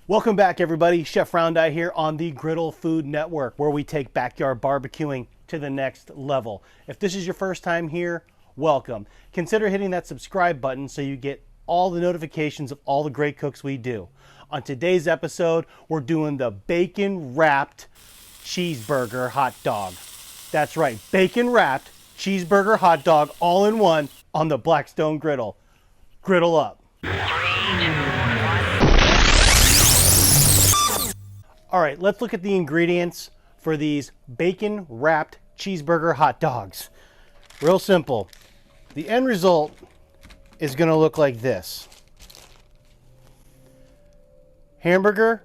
Welcome back, everybody. Chef Roundeye here on the Griddle Food Network, where we take backyard barbecuing to the next level. If this is your first time here, welcome. Consider hitting that subscribe button so you get all the notifications of all the great cooks we do. On today's episode, we're doing the bacon-wrapped cheeseburger hot dog. That's right, bacon-wrapped cheeseburger hot dog all in one on the Blackstone Griddle. Griddle up. All right, let's look at the ingredients for these bacon-wrapped cheeseburger hot dogs. Real simple. The end result is going to look like this. Hamburger,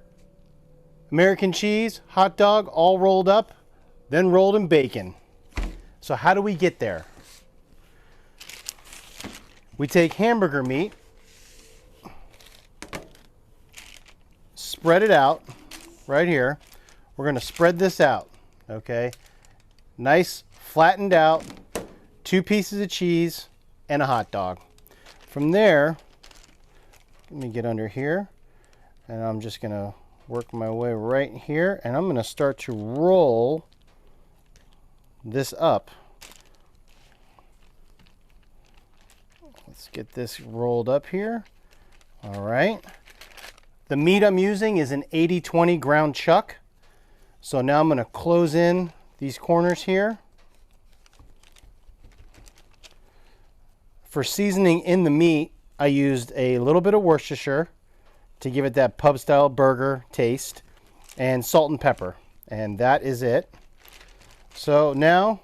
American cheese, hot dog, all rolled up, then rolled in bacon. So how do we get there? We take hamburger meat, spread it out right here. We're going to spread this out, okay? Nice, flattened out, 2 pieces of cheese and a hot dog. From there, let me get under here, and I'm just going to work my way right here, and I'm going to start to roll this up. Let's get this rolled up here. All right. The meat I'm using is an 80-20 ground chuck. So now I'm going to close in these corners here. For seasoning in the meat, I used a little bit of Worcestershire to give it that pub style burger taste, and salt and pepper. And that is it. So now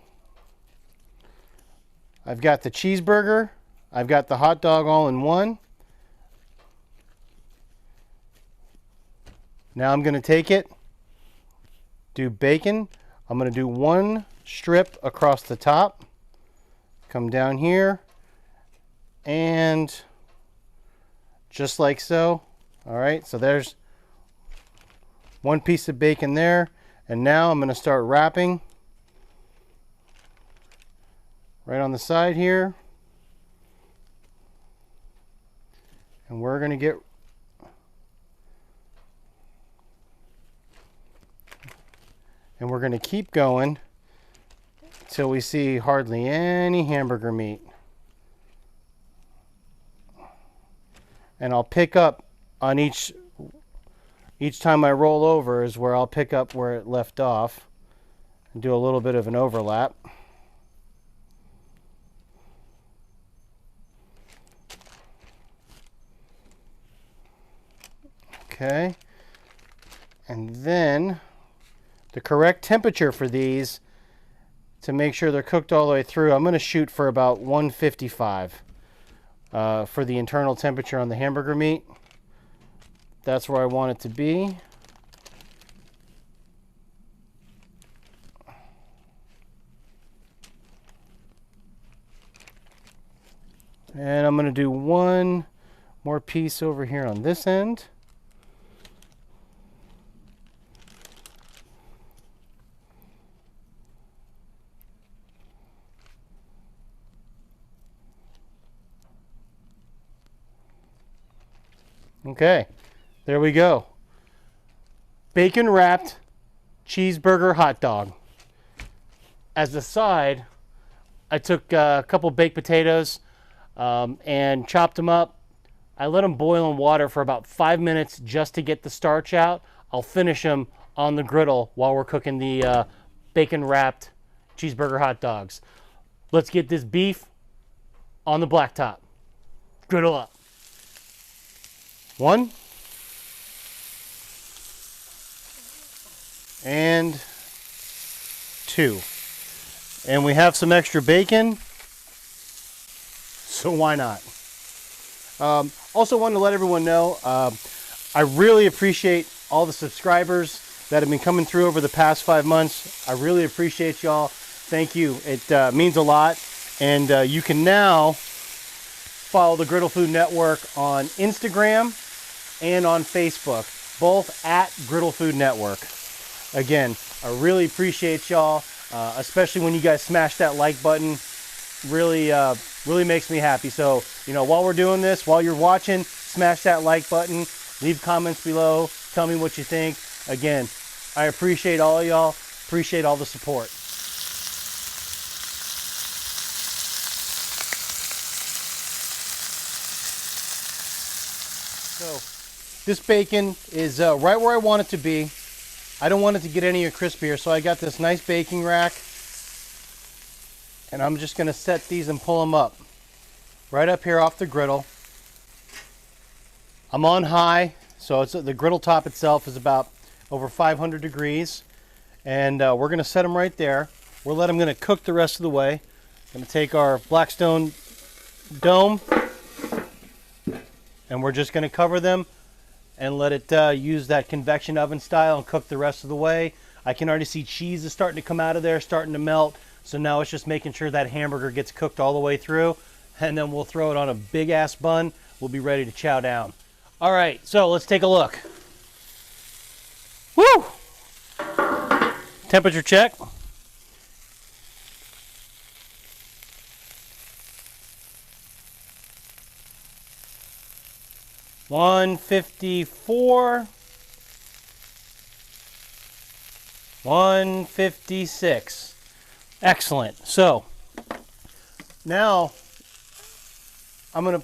I've got the cheeseburger, I've got the hot dog all in one. Now I'm going to take it, do bacon. I'm going to do 1 strip across the top, come down here, and just like so. All right, so there's 1 piece of bacon there. And now I'm going to start wrapping right on the side here. And we're going to get keep going till we see hardly any hamburger meat. And I'll pick up on each time I roll over is where I'll pick up where it left off and do a little bit of an overlap. Okay. And then the correct temperature for these, to make sure they're cooked all the way through, I'm going to shoot for about 155 for the internal temperature on the hamburger meat. That's where I want it to be. And I'm going to do 1 more piece over here on this end. Okay, there we go. Bacon wrapped cheeseburger hot dog. As a side, I took a couple baked potatoes and chopped them up. I let them boil in water for about 5 minutes just to get the starch out. I'll finish them on the griddle while we're cooking the bacon wrapped cheeseburger hot dogs. Let's get this beef on the blacktop. Griddle up. 1 and 2. And we have some extra bacon, so why not? Also wanted to let everyone know, I really appreciate all the subscribers that have been coming through over the past 5 months. I really appreciate y'all. Thank you. It means a lot. And you can now follow the Griddle Food Network on Instagram and on Facebook, both at Griddle Food Network. Again, I really appreciate y'all, especially when you guys smash that like button. Really makes me happy. So, while we're doing this, while you're watching, smash that like button, leave comments below, Tell me what you think. Again, I appreciate all of y'all. Appreciate all the support. So this bacon is right where I want it to be. I don't want it to get any crispier, so I got this nice baking rack, and I'm just going to set these and pull them up right up here off the griddle. I'm on high, so the griddle top itself is about over 500 degrees, and we're going to set them right there. We'll let them going to cook the rest of the way. Going to take our Blackstone dome, and we're just going to cover them and let it use that convection oven style and cook the rest of the way. I can already see cheese is starting to come out of there, starting to melt. So now it's just making sure that hamburger gets cooked all the way through, and then we'll throw it on a big ass bun. We'll be ready to chow down. All right, so let's take a look. Woo! Temperature check. $154, $156. Excellent. So now let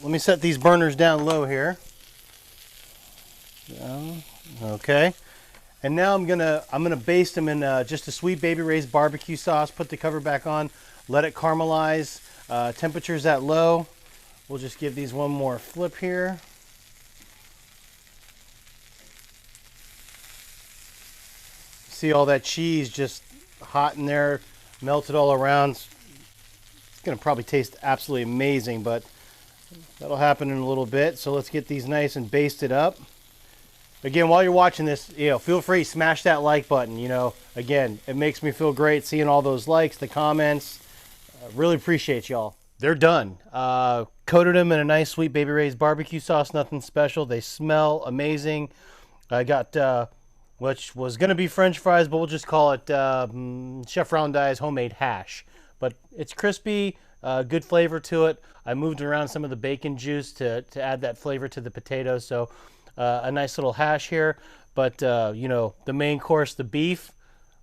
me set these burners down low here. Okay. And now I'm gonna baste them in just a Sweet Baby Ray's barbecue sauce. Put the cover back on, let it caramelize. Temperature's at low. We'll just give these one more flip here. See all that cheese just hot in there, melted all around. It's gonna probably taste absolutely amazing, but that'll happen in a little bit. So let's get these nice and basted up. Again, while you're watching this, feel free to smash that like button. Again, it makes me feel great seeing all those likes, the comments. Really appreciate y'all. They're done. Coated them in a nice Sweet Baby Ray's barbecue sauce, nothing special. They smell amazing. I got which was going to be French fries, but we'll just call it Chef Roundey's homemade hash. But it's crispy, good flavor to it. I moved around some of the bacon juice to add that flavor to the potatoes. So a nice little hash here. But, the main course, the beef,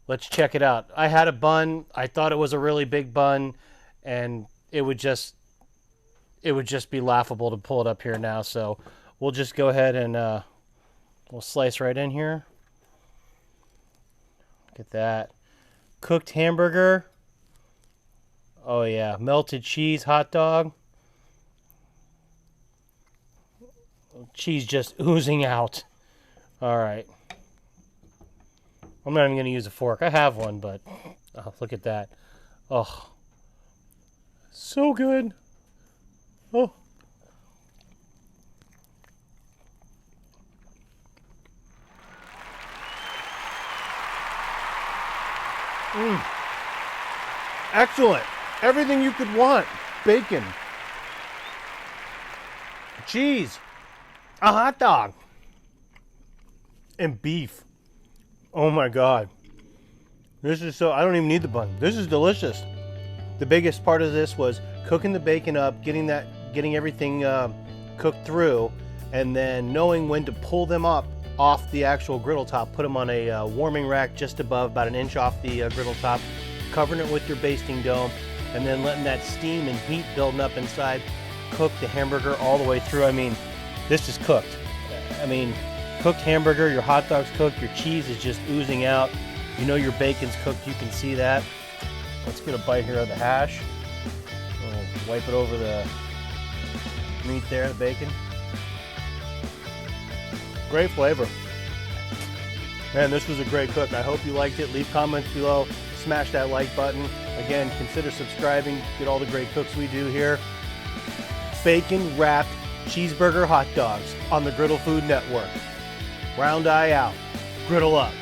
let's check it out. I had a bun. I thought it was a really big bun, and it would just be laughable to pull it up here now. So we'll just go ahead and we'll slice right in here. Look at that. Cooked hamburger. Oh yeah, melted cheese hot dog. Cheese just oozing out. All right. I'm not even going to use a fork. I have one, but look at that. Oh, so good. Oh. Excellent. Everything you could want. Bacon, cheese, a hot dog, and beef. Oh my God. This is I don't even need the bun. This is delicious. The biggest part of this was cooking the bacon up, getting everything cooked through, and then knowing when to pull them up off the actual griddle top, put them on a warming rack just above, about an inch off the griddle top, covering it with your basting dome, and then letting that steam and heat building up inside cook the hamburger all the way through. I mean, this is cooked. I mean, cooked hamburger, your hot dog's cooked, your cheese is just oozing out. Your bacon's cooked, you can see that. Let's get a bite here of the hash. We'll wipe it over the meat there, the bacon. Great flavor. Man, this was a great cook. I hope you liked it. Leave comments below. Smash that like button. Again, consider subscribing. Get all the great cooks we do here. Bacon wrapped cheeseburger hot dogs on the Griddle Food Network. Round eye out. Griddle up.